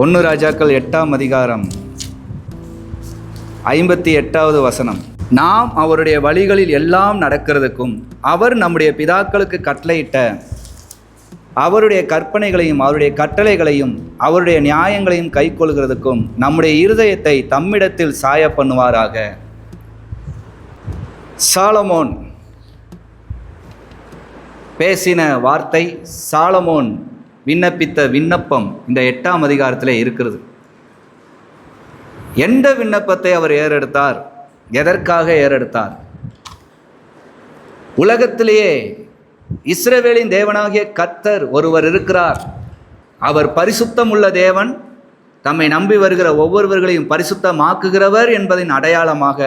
1 ராஜாக்கள் 8ஆம் அதிகாரம் 58வது வசனம். நாம் அவருடைய வழிகளில் எல்லாம் நடக்கிறதுக்கும் அவர் நம்முடைய பிதாக்களுக்கு கட்டளையிட்ட அவருடைய கற்பனைகளையும் அவருடைய கட்டளைகளையும் அவருடைய நியாயங்களையும் கைக்கொள்கிறதுக்கும் நம்முடைய இருதயத்தை தம்மிடத்தில் சாய பண்ணுவாராக. சாலமோன் பேசின வார்த்தை, சாலமோன் விண்ணப்பித்த விண்ணப்பம் இந்த 8ஆம் அதிகாரத்தில் இருக்கிறது. எந்த விண்ணப்பத்தை அவர் ஏறெடுத்தார்? எதற்காக ஏறெடுத்தார்? உலகத்திலேயே இஸ்ரவேலின் தேவனாகிய கர்த்தர் ஒருவர் இருக்கிறார். அவர் பரிசுத்தமுள்ள தேவன், தம்மை நம்பி வருகிற ஒவ்வொருவர்களையும் பரிசுத்தமாக்குகிறவர் என்பதின் அடையாளமாக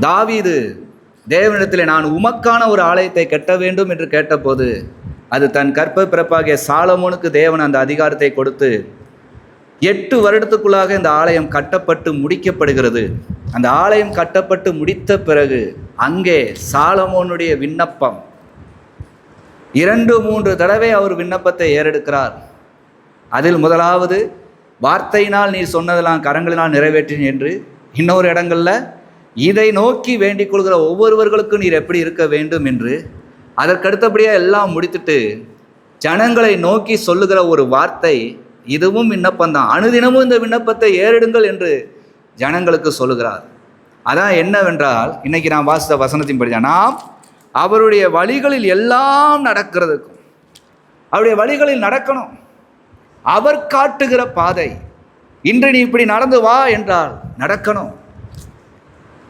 தாவீது தேவனிடத்தில் நான் உமக்கான ஒரு ஆலயத்தை கட்ட வேண்டும் என்று கேட்டபோது அது தன் கற்ப பிறப்பாகிய சாலமோனுக்கு தேவன் அந்த அதிகாரத்தை கொடுத்து 8 வருடத்துக்குள்ளாக இந்த ஆலயம் கட்டப்பட்டு முடிக்கப்படுகிறது. அந்த ஆலயம் கட்டப்பட்டு முடித்த பிறகு அங்கே சாலமோனுடைய விண்ணப்பம் 2-3 தடவை அவர் விண்ணப்பத்தை ஏறெடுக்கிறார். அதில் முதலாவது, வார்த்தையினால் நீர் சொன்னதெல்லாம் கரங்களினால் நிறைவேற்றினேன் என்று. இன்னொரு இடங்களில் இதை நோக்கி வேண்டிக் கொள்கிற ஒவ்வொருவர்களுக்கும் நீர் எப்படி இருக்க வேண்டும் என்று. அதற்கடுத்தபடியே எல்லாம் முடித்துட்டு ஜனங்களை நோக்கி சொல்லுகிற ஒரு வார்த்தை, இதுவும் விண்ணப்பம்தான், அனுதினமும் இந்த விண்ணப்பத்தை ஏறிடுங்கள் என்று ஜனங்களுக்கு சொல்லுகிறார். அதான் என்னவென்றால், இன்னைக்கு நான் வாசித்த வசனத்தின் படி நாம் அவருடைய வழிகளில் எல்லாம் நடக்கிறதுக்கும், அவருடைய வழிகளில் நடக்கணும். அவர் காட்டுகிற பாதை, இன்று நீ இப்படி நடந்து வா என்றால் நடக்கணும்.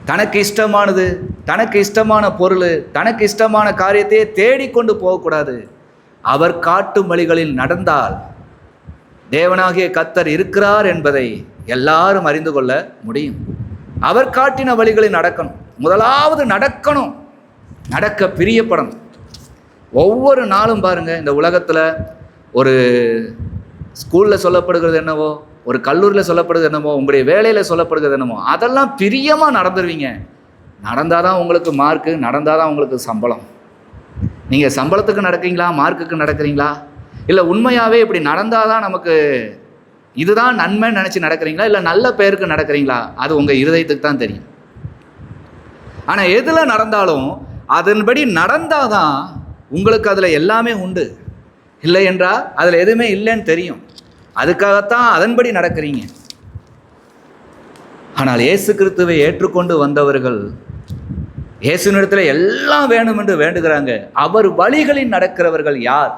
தனக்கு இஷ்டமானது, தனக்கு இஷ்டமான பொருள், தனக்கு இஷ்டமான காரியத்தையே தேடிக்கொண்டு போகக்கூடாது. அவர் காட்டும் வழிகளில் நடந்தால் தேவனாகிய கர்த்தர் இருக்கிறார் என்பதை எல்லாரும் அறிந்து கொள்ள முடியும். அவர் காட்டின வழிகளில் நடக்கணும். முதலாவது நடக்கணும், நடக்க பிரியப்படணும். ஒவ்வொரு நாளும் பாருங்கள், இந்த உலகத்தில் ஒரு ஸ்கூலில் சொல்லப்படுகிறது என்னவோ, ஒரு கல்லூரியில் சொல்லப்படுகிறது என்னமோ, உங்களுடைய வேலையில் சொல்லப்படுகிறது என்னமோ, அதெல்லாம் பிரியமாக நடந்துருவீங்க. நடந்தால் தான் உங்களுக்கு மார்க்கு, நடந்தால் தான் உங்களுக்கு சம்பளம். நீங்கள் சம்பளத்துக்கு நடக்கிறீங்களா, மார்க்குக்கு நடக்கிறீங்களா, இல்லை உண்மையாகவே இப்படி நடந்தால் தான் நமக்கு இதுதான் நன்மைன்னு நினச்சி நடக்கிறீங்களா, இல்லை நல்ல பேருக்கு நடக்கிறீங்களா, அது உங்கள் இருதயத்துக்கு தான் தெரியும். ஆனால் எதில் நடந்தாலும் அதன்படி நடந்தால் தான் உங்களுக்கு அதில் எல்லாமே உண்டு. இல்லை என்றால் அதில் எதுவுமே இல்லைன்னு தெரியும். அதுக்காகத்தான் அதன்படி நடக்கிறீங்க. ஆனால் இயேசு கிறிஸ்துவை ஏற்றுக்கொண்டு வந்தவர்கள் இயேசுவினிடத்தில் எல்லாம் வேணும் என்று வேண்டுகிறாங்க. அவர் வழிகளில் நடக்கிறவர்கள் யார்?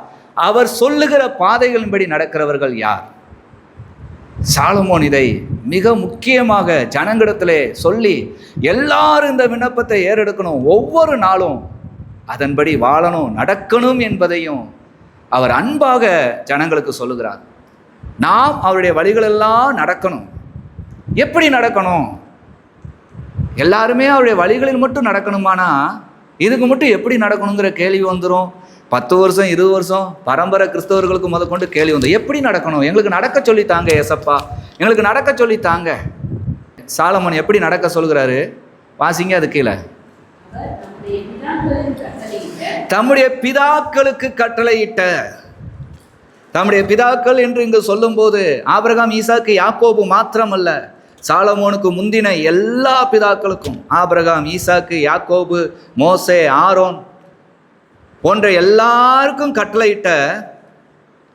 அவர் சொல்லுகிற பாதைகளின்படி நடக்கிறவர்கள் யார்? சாலமோன் இதை மிக முக்கியமாக ஜனங்களிடத்திலே சொல்லி எல்லாரும் இந்த விண்ணப்பத்தை ஏறெடுக்கணும், ஒவ்வொரு நாளும் அதன்படி வாழணும், நடக்கணும் என்பதையும் அவர் அன்பாக ஜனங்களுக்கு சொல்லுகிறார். நாம் அவருடைய வழிகளெல்லாம் நடக்கணும். எப்படி நடக்கணும்? எல்லாருமே அவருடைய வழிகளில் மட்டும் நடக்கணுமானா இதுக்கு மட்டும் எப்படி நடக்கணுங்கிற கேள்வி வந்துடும். 10 வருஷம் 20 வருஷம் பரம்பரை கிறிஸ்தவர்களுக்கு முதற்கொண்டு கேள்வி வந்து, எப்படி நடக்கணும்? எங்களுக்கு நடக்க சொல்லித்தாங்க ஏசப்பா, எங்களுக்கு நடக்க சொல்லித்தாங்க. சாலமோன் எப்படி நடக்க சொல்கிறாரு? வாசிங்க, அது கீழே. தம்முடைய பிதாக்களுக்கு கட்டளையிட்ட, தம்முடைய பிதாக்கள் என்று இங்கு சொல்லும்போது ஆபிரகாம், ஈசாக்கு, யாக்கோபு மாத்திரமல்ல, சாலமோனுக்கு முந்தின எல்லா பிதாக்களுக்கும், ஆபிரகாம், ஈசாக்கு, யாக்கோபு, மோசே, ஆரோன் போன்ற எல்லாருக்கும் கட்டளையிட்ட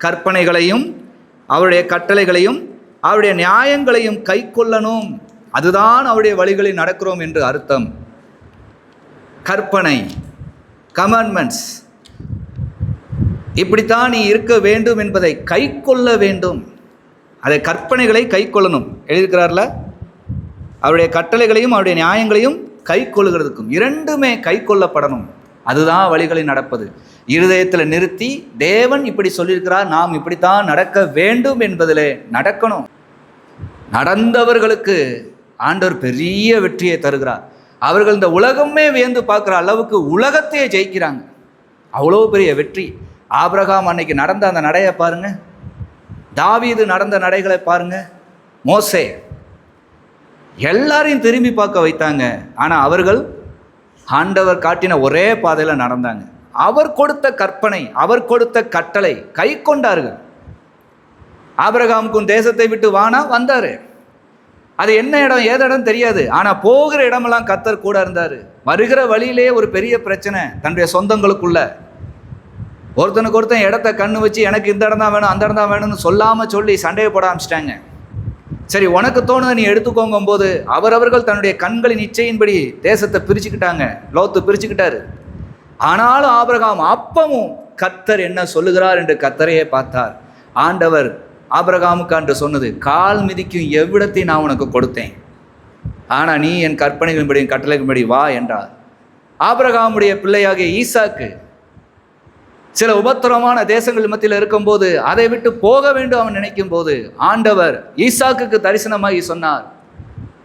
கற்பனைகளையும் அவருடைய கட்டளைகளையும் அவருடைய நியாயங்களையும் கை கொள்ளணும். அதுதான் அவருடைய வழிகளில் நடக்கிறோம் என்று அர்த்தம். கற்பனை, கமாண்ட்மெண்ட்ஸ், இப்படித்தான் நீ இருக்க வேண்டும் என்பதை கை கொள்ள வேண்டும். அதை கற்பனைகளை கை கொள்ளணும் எழுதியிருக்கிறார்ல. அவருடைய கட்டளைகளையும் அவருடைய நியாயங்களையும் கை கொள்ளுகிறதுக்கும் இரண்டுமே கை கொள்ளப்படணும். அதுதான் வழிகளில் நடப்பது. இருதயத்தில் நிறுத்தி தேவன் இப்படி சொல்லியிருக்கிறார், நாம் இப்படித்தான் நடக்க வேண்டும் என்பதிலே நடக்கணும். நடந்தவர்களுக்கு ஆண்டவர் பெரிய வெற்றியை தருகிறார். அவர்கள் இந்த உலகமே வியந்து பார்க்குற அளவுக்கு உலகத்தையே ஜெயிக்கிறாங்க. அவ்வளோ பெரிய வெற்றி. ஆபிரகாம் அன்னைக்கு நடந்த அந்த நடையை பாருங்க, தாவீது நடந்த நடைகளை பாருங்க, மோசே, எல்லாரையும் திரும்பி பார்க்க வைத்தாங்க. ஆனால் அவர்கள் ஆண்டவர் காட்டின ஒரே பாதையில் நடந்தாங்க. அவர் கொடுத்த கற்பனை, அவர் கொடுத்த கட்டளை கை கொண்டார்கள். ஆபிரகாமுக்கு உன் தேசத்தை விட்டு வானா, வந்தாரு. அது என்ன இடம் ஏது இடம் தெரியாது, ஆனா போகிற இடமெல்லாம் கர்த்தர் கூட இருந்தாரு. வருகிற வழியிலே ஒரு பெரிய பிரச்சனை தன்னுடைய சொந்தங்களுக்குள்ள. ஒருத்தனுக்கு ஒருத்தன் இடத்த கண்ணு வச்சு எனக்கு இந்த இடம் தான் வேணும் அந்த இடம் தான் வேணும்னு சொல்லாம சொல்லி சண்டையை போட ஆரம்பிச்சிட்டாங்க. சரி, உனக்கு தோணுதை நீ எடுத்துக்கோங்கும் போது அவரவர்கள் தன்னுடைய கண்களின் இச்சையின்படி தேசத்தை பிரிச்சுக்கிட்டாங்க. லோத்து பிரிச்சுக்கிட்டாரு. ஆனாலும் ஆபிரகாம் அப்பமும் கர்த்தர் என்ன சொல்லுகிறார் என்று கர்த்தரையே பார்த்தார். ஆண்டவர் ஆபிரகாமுக்கு அன்று சொன்னது, கால் மிதிக்கும் எவ்விடத்தை நான் உனக்கு கொடுத்தேன், ஆனா நீ என் கற்பனைகளின்படி கட்டளைகளின்படி வா என்றார். ஆபிரகாமுடைய பிள்ளையாகிய ஈசாக்கு சில உபத்திரமான தேசங்கள் மத்தியில் இருக்கும்போது அதை விட்டு போக வேண்டும் அவன் நினைக்கும் போது ஆண்டவர் ஈசாக்குக்கு தரிசனமாகி சொன்னார்,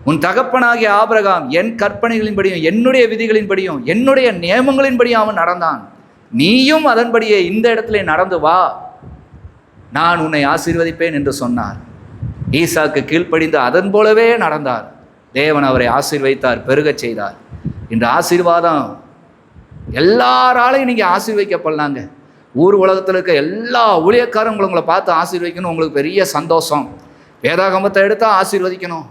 உன் தகப்பனாகிய ஆபிரகாம் என் கற்பனைகளின்படியும் என்னுடைய விதிகளின்படியும் என்னுடைய நியமங்களின்படியும் அவன் நடந்தான், நீயும் அதன்படியே இந்த இடத்துல நடந்து வா, நான் உன்னை ஆசீர்வதிப்பேன் என்று சொன்னார். ஈசாக்கு கீழ்ப்படிந்து அதன் போலவே நடந்தார். தேவன் அவரை ஆசீர்வதித்தார், பெருகச் செய்தார். இந்த ஆசீர்வாதம் எல்லாராலையும் நீங்கள் ஆசீர்வதிக்கப்படலாங்க. ஊர் உலகத்தில் இருக்க எல்லா ஊழியக்காரங்களும் உங்களை பார்த்து ஆசீர்வதிக்கணும், உங்களுக்கு பெரிய சந்தோஷம். வேதாகமத்தை எடுத்தால் ஆசீர்வதிக்கணும்,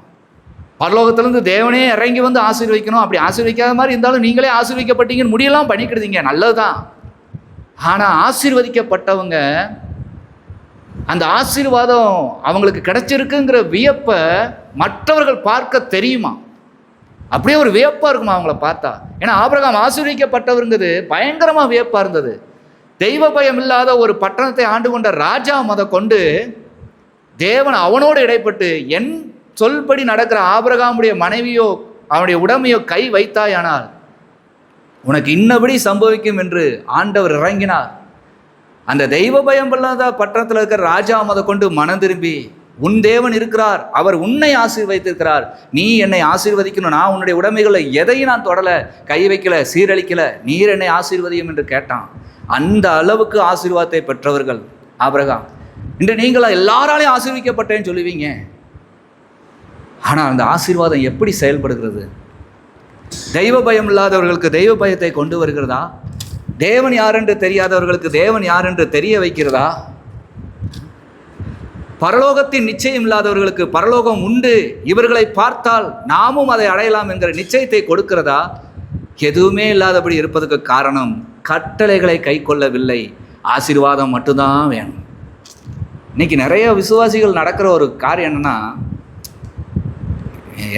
பரலோகத்திலேருந்து தேவனே இறங்கி வந்து ஆசீர்வதிக்கணும். அப்படி ஆசீர்வதிக்காத மாதிரி இருந்தாலும் நீங்களே ஆசீர்வதிக்கப்பட்டீங்கன்னு முடியெல்லாம் பண்ணிக்கிடுதீங்க, நல்லதுதான். ஆனால் ஆசீர்வதிக்கப்பட்டவங்க அந்த ஆசீர்வாதம் அவங்களுக்கு கிடைச்சிருக்குங்கிற வியப்பை மற்றவர்கள் பார்க்க தெரியுமா? அப்படியே ஒரு வியப்பாக இருக்குமா அவங்கள பார்த்தா? ஏன்னா ஆபிரகாம் ஆசீர்வதிக்கப்பட்டவருங்கிறது பயங்கரமாக வியப்பாக இருந்தது. தெய்வ பயம் இல்லாத ஒரு பட்டணத்தை ஆண்டு கொண்ட ராஜா முத கொண்டு தேவன் அவனோடு இடைப்பட்டு என் சொல்படி நடக்கிற ஆபிரகாமுடைய மனைவியோ அவனுடைய உடமையோ கை வைத்தாயானால் உனக்கு இன்னபடி சம்பவிக்கும் என்று ஆண்டவர் இறங்கினார். அந்த தெய்வ பயம் இல்லாத பட்டணத்தில் இருக்கிற ராஜா முத கொண்டு மனம் திரும்பி, உன் தேவன் இருக்கிறார், அவர் உன்னை ஆசீர்வதித்திருக்கிறார், நீ என்னை ஆசீர்வதிக்கணும், நான் உன்னுடைய உடைமைகளில் எதையும் நான் தொடலை, கை வைக்கல, சீரழிக்கல, நீர் என்னை ஆசீர்வதியும் என்று கேட்டான். அந்த அளவுக்கு ஆசீர்வாதத்தை பெற்றவர்கள் ஆபிரகாம். இன்று நீங்களா எல்லாராலையும் ஆசீர்வதிக்கப்பட்டேன்னு சொல்லுவீங்க, ஆனால் அந்த ஆசீர்வாதம் எப்படி செயல்படுகிறது? தெய்வ பயம் இல்லாதவர்களுக்கு தெய்வ பயத்தை கொண்டு வருகிறதா? தேவன் யார் என்று தெரியாதவர்களுக்கு தேவன் யார் என்று தெரிய வைக்கிறதா? பரலோகத்தின் நிச்சயம் இல்லாதவர்களுக்கு பரலோகம் உண்டு, இவர்களை பார்த்தால் நாமும் அதை அடையலாம் என்கிற நிச்சயத்தை கொடுக்கிறதா? எதுவுமே இல்லாதபடி இருப்பதற்கு காரணம் கட்டளைகளை கை கொள்ளவில்லை, ஆசீர்வாதம் மட்டும்தான் வேணும். இன்னைக்கு நிறைய விசுவாசிகள் நடக்கிற ஒரு காரியம் என்னன்னா,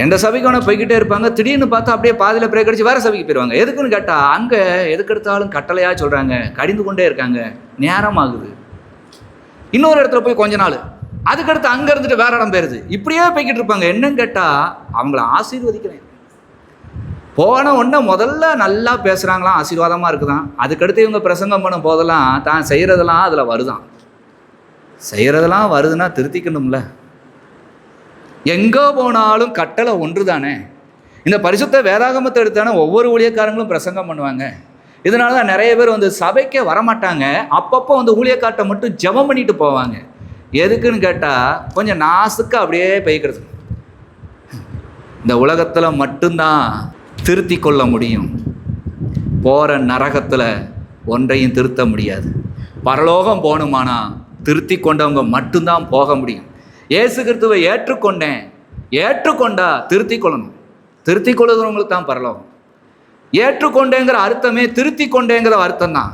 எந்த சபைக்கு வேணா போய்கிட்டே இருப்பாங்க, திடீர்னு பார்த்தா அப்படியே பாதியில் பிரேக் அடிச்சு வேறு சபைக்கு போயிடுவாங்க. எதுக்குன்னு கேட்டால் அங்கே எதுக்கெடுத்தாலும் கட்டளையாக சொல்கிறாங்க, கடிந்து கொண்டே இருக்காங்க, நேரம் ஆகுது. இன்னொரு இடத்துல போய் கொஞ்ச நாள், அதுக்கடுத்து அங்கே இருந்துட்டு வேற இடம் போயிருது, இப்படியே போய்கிட்டு இருப்பாங்க. என்னன்னு கேட்டால் அவங்கள ஆசீர்வதிக்கிறேன். போன உடனே முதல்ல நல்லா பேசுகிறாங்களாம், ஆசீர்வாதமாக இருக்குதான். அதுக்கடுத்து இவங்க பிரசங்கம் பண்ணும் போதெல்லாம் தான் செய்கிறதெல்லாம் அதில் வருதான். செய்கிறதெல்லாம் வருதுன்னா திருத்திக்கணும்ல. எங்கே போனாலும் கட்டளை ஒன்று தானே. இந்த பரிசுத்த வேதாகமத்தை எடுத்தானே ஒவ்வொரு ஊழியக்காரங்களும் பிரசங்கம் பண்ணுவாங்க. இதனால தான் நிறைய பேர் வந்து சபைக்கே வரமாட்டாங்க, அப்பப்போ வந்து ஊழியக்காட்டை மட்டும் ஜெபம் பண்ணிட்டு போவாங்க. எதுக்குன்னு கேட்டால் கொஞ்சம் நாசுக்கு அப்படியே போய்க்கிறது. இந்த உலகத்தில் மட்டும்தான் திருத்தி கொள்ள முடியும், போகிற நரகத்தில் ஒன்றையும் திருத்த முடியாது. பரலோகம் போகணுமானா திருத்தி கொண்டவங்க மட்டும்தான் போக முடியும். இயேசு கிறிஸ்துவை ஏற்றுக்கொண்டா திருத்தி கொள்ளணும், திருத்தி கொள்ளுகிறவங்களுக்கு தான் பரலோகம். ஏற்றுக்கொண்டேங்கிற அர்த்தமே திருத்தி கொண்டேங்கிற அர்த்தம் தான்.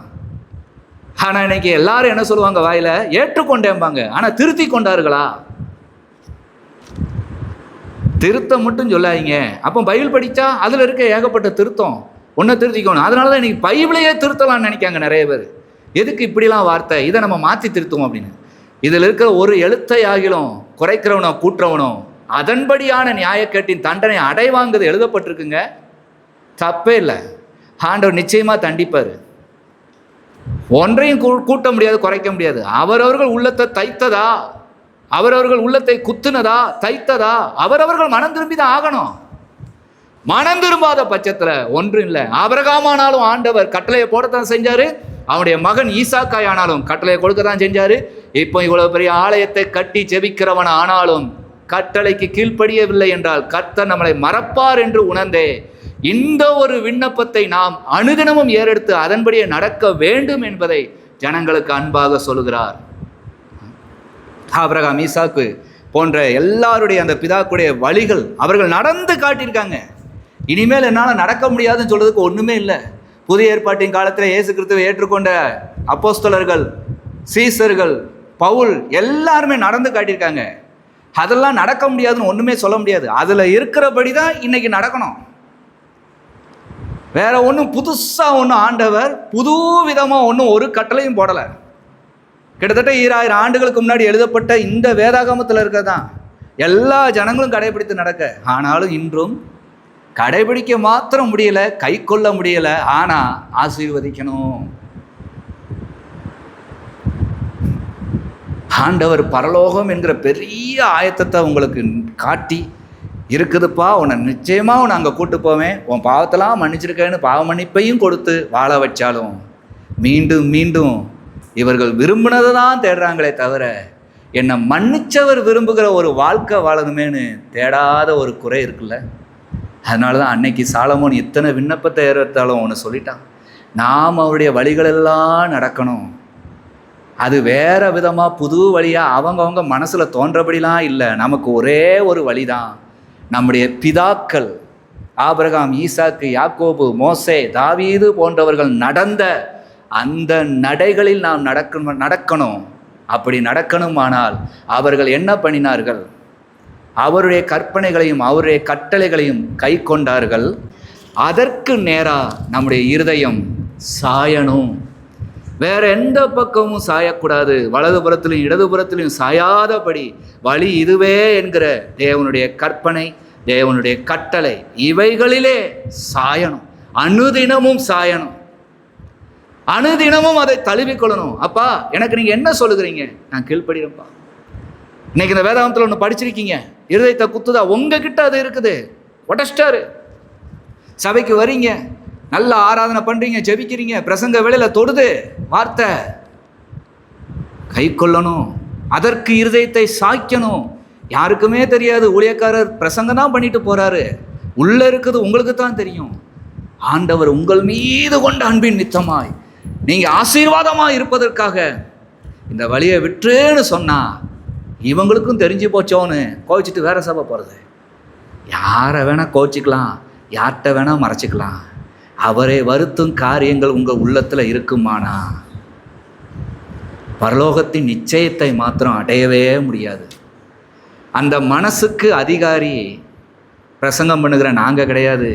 ஆனால் இன்னைக்கு எல்லாரும் என்ன சொல்லுவாங்க, வாயில ஏற்றுக்கொண்டேம்பாங்க, ஆனால் திருத்தி கொண்டார்களா? திருத்தம் மட்டும் சொல்லாதீங்க. அப்போ பைபிள் படித்தா அதில் இருக்க ஏகப்பட்ட திருத்தம், ஒன்றை திருத்திக்கணும். அதனால தான் இன்னைக்கு பைபிளையே திருத்தலாம்னு நினைக்காங்க நிறைய பேர். எதுக்கு இப்படிலாம் வார்த்தை, இதை நம்ம மாற்றி திருத்துவோம் அப்படின்னு. இதில் இருக்கிற ஒரு எழுத்தை ஆகிலும் குறைக்கிறவனோ கூட்டுறவனோ அதன்படியான நியாயக்கேட்டின் தண்டனை அடைவாங்கிறது எழுதப்பட்டிருக்குங்க. தப்பே இல்லை, ஆண்டவர் நிச்சயமாக தண்டிப்பார். ஒன்றையும் கூட்ட முடியாது, குறைக்க முடியாது. அவரவர்கள் உள்ளத்தை தைத்ததா, அவரவர்கள் உள்ளத்தை குத்துனதா, தைத்ததா, அவரவர்கள் மனம் திரும்பி தான் ஆகணும். மனம் திரும்பாத பட்சத்தில் ஒன்றும் இல்லை. ஆபிரகாமானாலும் ஆண்டவர் கட்டளையை போடத்தான் செஞ்சார், அவனுடைய மகன் ஈசாக்காய் ஆனாலும் கட்டளையை கொடுக்க தான் செஞ்சார். இப்போ இவ்வளவு பெரிய ஆலயத்தை கட்டி ஜெபிக்கிறவன் ஆனாலும் கட்டளைக்கு கீழ்ப்படியவில்லை என்றால் கர்த்தர் நம்மளை மறப்பார் என்று உணர்ந்தே இந்த ஒரு விண்ணப்பத்தை நாம் அனுதினமும் ஏறெடுத்து அதன்படியே நடக்க வேண்டும் என்பதை ஜனங்களுக்கு அன்பாக சொல்கிறார். ஆபிரகாம், ஈசாக்கு போன்ற எல்லாருடைய அந்த பிதாக்குடைய வழிகள் அவர்கள் நடந்து காட்டியிருக்காங்க. இனிமேல் என்னால் நடக்க முடியாதுன்னு சொல்றதுக்கு ஒன்றுமே இல்லை. புதிய ஏற்பாட்டின் காலத்தில் இயேசு கிறிஸ்துவை ஏற்றுக்கொண்ட அப்போஸ்தலர்கள், சீசர்கள், பவுல் எல்லாருமே நடந்து காட்டியிருக்காங்க. அதெல்லாம் நடக்க முடியாதுன்னு ஒன்றுமே சொல்ல முடியாது. அதில் இருக்கிறபடி தான் இன்னைக்கு நடக்கணும். வேற ஒன்றும் புதுசாக ஒன்றும் ஆண்டவர் புது விதமாக ஒன்றும் ஒரு கட்டளையும் போடலை. கிட்டத்தட்ட 2000 ஆண்டுகளுக்கு முன்னாடி எழுதப்பட்ட இந்த வேதாகமத்தில் இருக்கிறதான் எல்லா ஜனங்களும் கடைபிடித்து நடக்க. ஆனாலும் இன்றும் கடைபிடிக்க மாத்திரம் முடியல, கை கொள்ள முடியல. ஆனால் ஆசீர்வதிக்கணும். ஆண்டவர் பரலோகம் என்கிற பெரிய ஆயத்தத்தை உங்களுக்கு காட்டி இருக்குதுப்பா, உன்னை நிச்சயமாக உன்னை அங்கே கூட்டு போவேன், உன் பாவத்தெல்லாம் மன்னிச்சிருக்கேன்னு பாவ மன்னிப்பையும் கொடுத்து வாழ வச்சாலும் மீண்டும் மீண்டும் இவர்கள் விரும்பினதை தான் தேடுறாங்களே தவிர என்னை மன்னிச்சவர் விரும்புகிற ஒரு வாழ்க்கை வாழணுமேனு தேடாத ஒரு குறை இருக்குல்ல. அதனால தான் அன்னைக்கு சாலமோன் இத்தனை விண்ணப்பத்தை ஏறத்தாலும் ஒன்று சொல்லிட்டான், நாம் அவருடைய வழிகளெல்லாம் நடக்கணும். அது வேற விதமாக புது வழியாக அவங்கவுங்க மனசில் தோன்றபடிலாம் இல்லை. நமக்கு ஒரே ஒரு வழி தான். நம்முடைய பிதாக்கள் ஆபிரகாம், ஈசாக்கு, யாக்கோபு, மோசே, தாவீது போன்றவர்கள் நடந்த அந்த நடைகளில் நாம் நடக்கணும். அப்படி நடக்கணுமானால் அவர்கள் என்ன பண்ணினார்கள்? அவருடைய கற்பனைகளையும் அவருடைய கட்டளைகளையும் கை கொண்டார்கள். அதற்கு நேராக நம்முடைய இருதயம் சாயணும். வேற எந்த பக்கமும் சாயக்கூடாது. வலதுபுறத்திலும் இடதுபுறத்திலும் சாயாதபடி வழி இதுவே என்கிற தேவனுடைய கற்பனை, தேவனுடைய கட்டளை, இவைகளிலே சாயணும். அனுதினமும் சாயணும். அனுதினமும் அதை தழுவிக்கொள்ளணும். அப்பா, எனக்கு நீங்க என்ன சொல்லுகிறீங்க? நான் கீழ்ப்படுகிறேன்ப்பா. இன்னைக்கு இந்த வேதாகமத்தில் ஒன்று படிச்சிருக்கீங்க, இருதயத்தை குத்துதா, உங்ககிட்ட அது இருக்குது, உடச்சிட்டாரு. சபைக்கு வரீங்க, நல்ல ஆராதனை பண்றீங்க, ஜெபிக்கிறீங்க, பிரசங்க வேளையில தொடுது வார்த்தை, கை கொள்ளணும். அதற்கு இருதயத்தை சாய்க்கணும். யாருக்குமே தெரியாது, ஊழியக்காரர் பிரசங்கம் தான் பண்ணிட்டு போறாரு, உள்ள இருக்குது உங்களுக்கு தான் தெரியும். ஆண்டவர் உங்கள் மீது கொண்ட அன்பின் நித்தமாய் நீங்க ஆசீர்வாதமா இருப்பதற்காக இந்த வழியை விட்டுன்னு சொன்னா இவங்களுக்கும் தெரிஞ்சு போச்சோன்னு கோச்சிட்டு வேற சபை போறது. யாரை வேணா கோச்சிக்கலாம், யார்கிட்ட வேணா மறைச்சிக்கலாம். அவரை வருத்தும் காரியங்கள் உங்கள் உள்ளத்தில் இருக்குமானா பரலோகத்தின் நிச்சயத்தை மாத்திரம் அடையவே முடியாது. அந்த மனசுக்கு அதிகாரி பிரசங்கம் பண்ணுகிற நாங்கள் கிடையாது,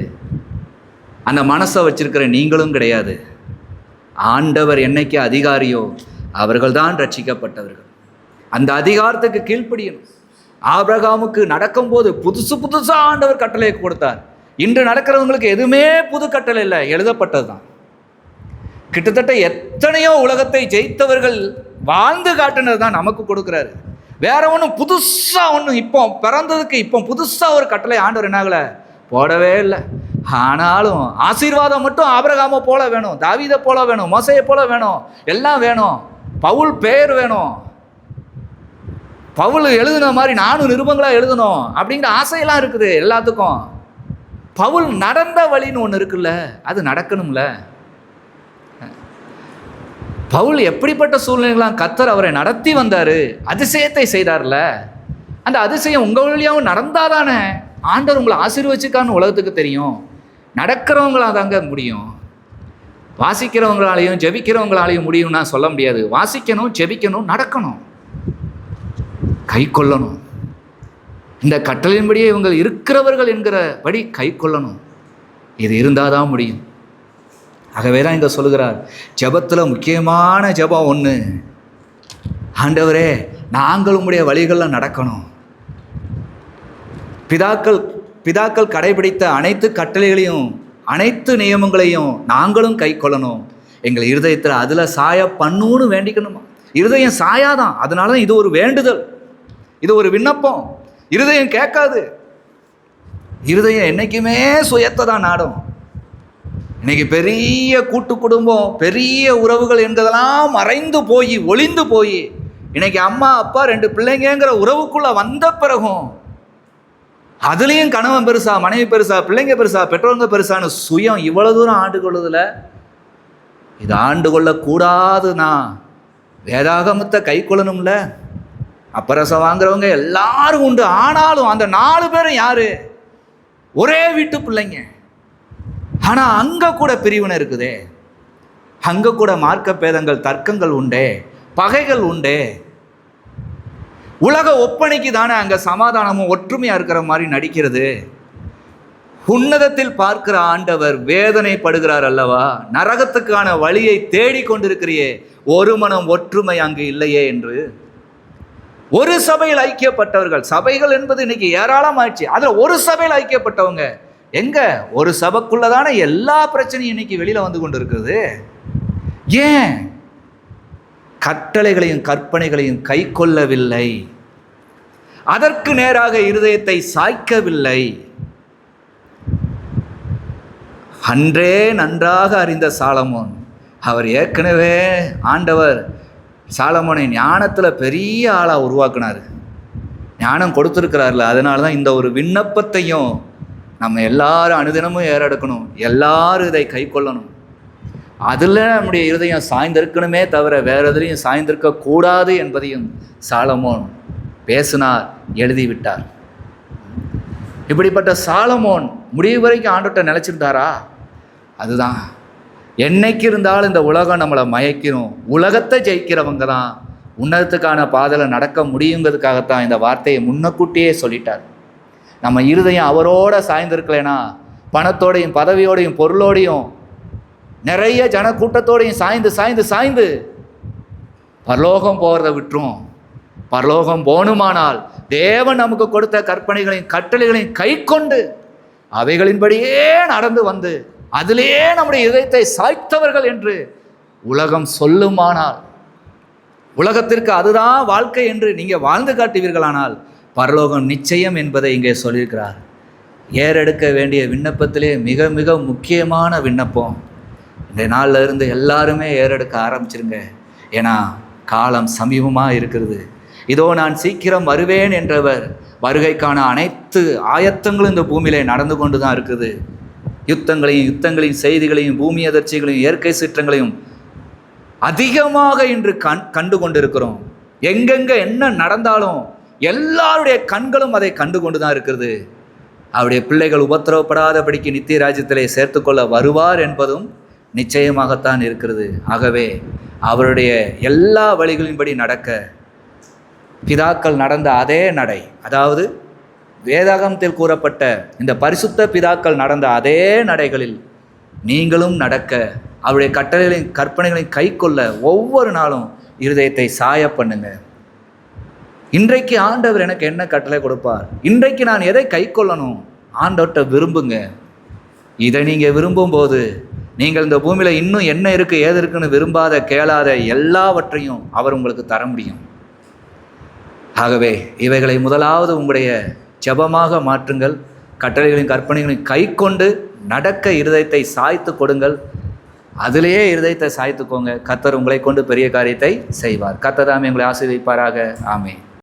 அந்த மனசை வச்சிருக்கிற நீங்களும் கிடையாது. ஆண்டவர் என்னைக்கு அதிகாரியோ அவர்கள்தான் ரட்சிக்கப்பட்டவர்கள். அந்த அதிகாரத்துக்கு கீழ்ப்படியணும். ஆபிரகாமுக்கு நடக்கும்போது புதுசு புதுசாக ஆண்டவர் கட்டளை கொடுத்தார். இன்று நடக்கிறவங்களுக்கு எதுவுமே புது கட்டளை இல்லை, எழுதப்பட்டது தான். கிட்டத்தட்ட எத்தனையோ உலகத்தை ஜெயித்தவர்கள் வாழ்ந்து காட்டுனது தான் நமக்கு கொடுக்குறாரு. வேற ஒன்றும் புதுசாக ஒன்றும் இப்போ பிறந்ததுக்கு இப்போ புதுசாக ஒரு கட்டளை ஆண்டவர் என்னாகலை போடவே இல்லை. ஆனாலும் ஆசீர்வாதம் மட்டும் ஆபிரகாமை போல வேணும், தாவீதை போல வேணும், மோசேயை போல வேணும், எல்லாம் வேணும். பவுல் பெயர் வேணும், பவுல் எழுதுன மாதிரி நானும் நிருபங்களாக எழுதணும் அப்படிங்கிற ஆசையெல்லாம் இருக்குது எல்லாத்துக்கும். பவுல் நடந்த வழின்னு ஒன்று இருக்குல்ல, அது நடக்கணும்ல. பவுல் எப்படிப்பட்ட சூழ்நிலைகளாம் கர்த்தர் அவரை நடத்தி வந்தார், அதிசயத்தை செய்தார்ல. அந்த அதிசயம் உங்கள் வழியாகவும் நடந்தாதானே ஆண்டவர் உங்களை ஆசீர்வச்சிருக்கான்னு உலகத்துக்கு தெரியும். நடக்கிறவங்களாக தாங்க முடியும். வாசிக்கிறவங்களாலையும் ஜெபிக்கிறவங்களாலையும் முடியும்னா சொல்ல முடியாது. வாசிக்கணும், ஜெபிக்கணும், நடக்கணும், கை கொள்ளணும். இந்த கட்டளையின்படியே இவங்க இருக்கிறவர்கள் என்கிறபடி கை கொள்ளணும். இது இருந்தால் தான் முடியும். ஆகவே தான் இங்கே சொல்லுகிறார், ஜெபத்தில் முக்கியமான ஜெபம் ஒன்று, ஆண்டவரே நாங்கள் உங்களுடைய வழிகளில் நடக்கணும். பிதாக்கள் கடைபிடித்த அனைத்து கட்டளைகளையும் அனைத்து நியமங்களையும் நாங்களும் கை கொள்ளணும். எங்கள் இருதயத்தில் அதில் சாய பண்ணுன்னு வேண்டிக்கணுமா? இருதயம் சாயாதான். அதனால தான் இது ஒரு வேண்டுதல், இது ஒரு விண்ணப்பம். இருதயம் கேட்காது. இருதயம் என்னைக்குமே சுயத்தை தான் நாடும். இன்னைக்கு பெரிய கூட்டு குடும்பம், பெரிய உறவுகள் என்பதெல்லாம் மறைந்து போய் ஒளிந்து போய் இன்னைக்கு அம்மா அப்பா 2 பிள்ளைங்கிற உறவுக்குள்ள வந்த பிறகும் அதுலேயும் கணவன் பெருசா, மனைவி பெருசா, பிள்ளைங்க பெருசா, பெற்றோருங்க பெருசான்னு சுயம் இவ்வளவு தூரம் ஆண்டு கொள்ளுதில்ல. இது ஆண்டு கொள்ளக்கூடாதுன்னா வேதாகமத்தை கை கொள்ளணும்ல. அப்பரசம் வாங்குறவங்க எல்லாரும் உண்டு. ஆனாலும் அந்த 4 பேரும் யாரு? ஒரே வீட்டு பிள்ளைங்க. ஆனா அங்க கூட பிரிவினை இருக்குதே, அங்க கூட மார்க்க பேதங்கள், தர்க்கங்கள் உண்டே, பகைகள் உண்டே. உலக ஒப்பனைக்கு தானே அங்க சமாதானமும் ஒற்றுமையா இருக்கிற மாதிரி நடிக்கிறது. உன்னதத்தில் பார்க்கிற ஆண்டவர் வேதனைப்படுகிறார் அல்லவா? நரகத்துக்கான வழியை தேடி கொண்டிருக்கிறியே, ஒரு மனம் ஒற்றுமை அங்கு இல்லையே என்று. ஒரு சபையில் ஐக்கியப்பட்டவர்கள், சபைகள் என்பது இன்னைக்கு ஏராளமாயிடுச்சு, அதுல ஒரு சபையில் ஐக்கியப்பட்டவங்க எங்க? ஒரு சபைக்குள்ளதான எல்லா பிரச்சனையும் இன்னைக்கு வெளியில வந்து கொண்டு இருக்குது. ஏன்? கட்டளைகளையும் கற்பனைகளையும் கை கொள்ளவில்லை, அதற்கு நேராக இருதயத்தை சாய்க்கவில்லை. அன்றே நன்றாக அறிந்த சாலமோன், அவர் ஏற்கனவே ஆண்டவர் சாலமோனை ஞானத்தில் பெரிய ஆளாக உருவாக்குனார், ஞானம் கொடுத்துருக்கிறார்ல. அதனால தான் இந்த ஒரு விண்ணப்பத்தையும் நம்ம எல்லாரும் அனுதினமும் ஏறெடுக்கணும், எல்லாரும் இதை கை கொள்ளணும். அதில் நம்முடைய இருதயம் சாய்ந்திருக்கணுமே தவிர வேறு எதுலையும் சாய்ந்திருக்க கூடாது என்பதையும் சாலமோன் பேசினார், எழுதிவிட்டார். இப்படிப்பட்ட சாலமோன் முடிவு வரைக்கும் ஆண்டவர்கிட்ட நிலைச்சிருந்தாரா? அதுதான், என்னைக்கு இருந்தாலும் இந்த உலகம் நம்மளை மயக்கிறோம், உலகத்தை ஜெயிக்கிறவங்க தான் உன்னதத்துக்கான பாதையில் நடக்க முடியுங்கிறதுக்காகத்தான் இந்த வார்த்தையை முன்னக்கூட்டியே சொல்லிட்டார். நம்ம இருதயம் அவரோட சாய்ந்திருக்கலைன்னா, பணத்தோடையும் பதவியோடையும் பொருளோடையும் நிறைய ஜனக்கூட்டத்தோடையும் சாய்ந்து சாய்ந்து சாய்ந்து பரலோகம் போகிறத விட்டுரும். பரலோகம் போகணுமானால் தேவன் நமக்கு கொடுத்த கற்பனைகளையும் கட்டளைகளையும் கை கொண்டு அவைகளின்படியே நடந்து வந்து அதிலேயே நம்முடைய இதயத்தை சாய்த்தவர்கள் என்று உலகம் சொல்லுமானால், உலகத்திற்கு அதுதான் வாழ்க்கை என்று நீங்கள் வாழ்ந்து காட்டுவீர்களானால் பரலோகம் நிச்சயம் என்பதை இங்கே சொல்லியிருக்கிறார். ஏறெடுக்க வேண்டிய விண்ணப்பத்திலே மிக மிக முக்கியமான விண்ணப்பம். இந்த நாளில் இருந்து எல்லாருமே ஏறெடுக்க ஆரம்பிச்சிருங்க. ஏன்னா காலம் சமீபமாக இருக்கிறது. இதோ நான் சீக்கிரம் வருவேன் என்றவர் வருகைக்கான அனைத்து ஆயத்தங்களும் இந்த பூமியிலே நடந்து கொண்டு தான் இருக்குது. யுத்தங்களையும் செய்திகளையும் பூமி அதிர்ச்சிகளையும் இயற்கை சீற்றங்களையும் அதிகமாக இன்று கண்டு கொண்டிருக்கிறோம். எங்கெங்க என்ன நடந்தாலும் எல்லாருடைய கண்களும் அதை கண்டு கொண்டு தான் இருக்கிறது. அவருடைய பிள்ளைகள் உபத்திரவப்படாதபடிக்கு நித்திய ராஜ்யத்திலே சேர்த்துக்கொள்ள வருவார் என்பதும் நிச்சயமாகத்தான் இருக்கிறது. ஆகவே அவருடைய எல்லா வழிகளின்படி நடக்க பிதாக்கள் நடந்த அதே நடை, அதாவது வேதாகமத்தில் கூறப்பட்ட இந்த பரிசுத்த பிதாக்கள் நடந்த அதே நடைகளில் நீங்களும் நடக்க, அவருடைய கட்டளைகளையும் கற்பனைகளையும் கை கொள்ள ஒவ்வொரு நாளும் இருதயத்தை சாய பண்ணுங்க. இன்றைக்கு ஆண்டவர் எனக்கு என்ன கட்டளை கொடுப்பார், இன்றைக்கு நான் எதை கை கொள்ளணும், ஆண்டவர்கிட்ட விரும்புங்க. இதை நீங்கள் விரும்பும்போது நீங்கள் இந்த பூமியில் இன்னும் என்ன இருக்குது ஏது இருக்குன்னு விரும்பாத கேளாத எல்லாவற்றையும் அவர் உங்களுக்கு தர முடியும். ஆகவே இவைகளை முதலாவது உங்களுடைய ஜெபமாக மாற்றுங்கள். கட்டளைகளையும் கற்பனைகளையும் கை கொண்டு நடக்க இருதயத்தை சாய்த்து கொடுங்கள். அதிலேயே இருதயத்தை சாய்த்துக்கோங்க. கர்த்தர் உங்களை கொண்டு பெரிய காரியத்தை செய்வார். கர்த்தர் தாமே உங்களை ஆசீர்வதிப்பாராக. ஆமென்.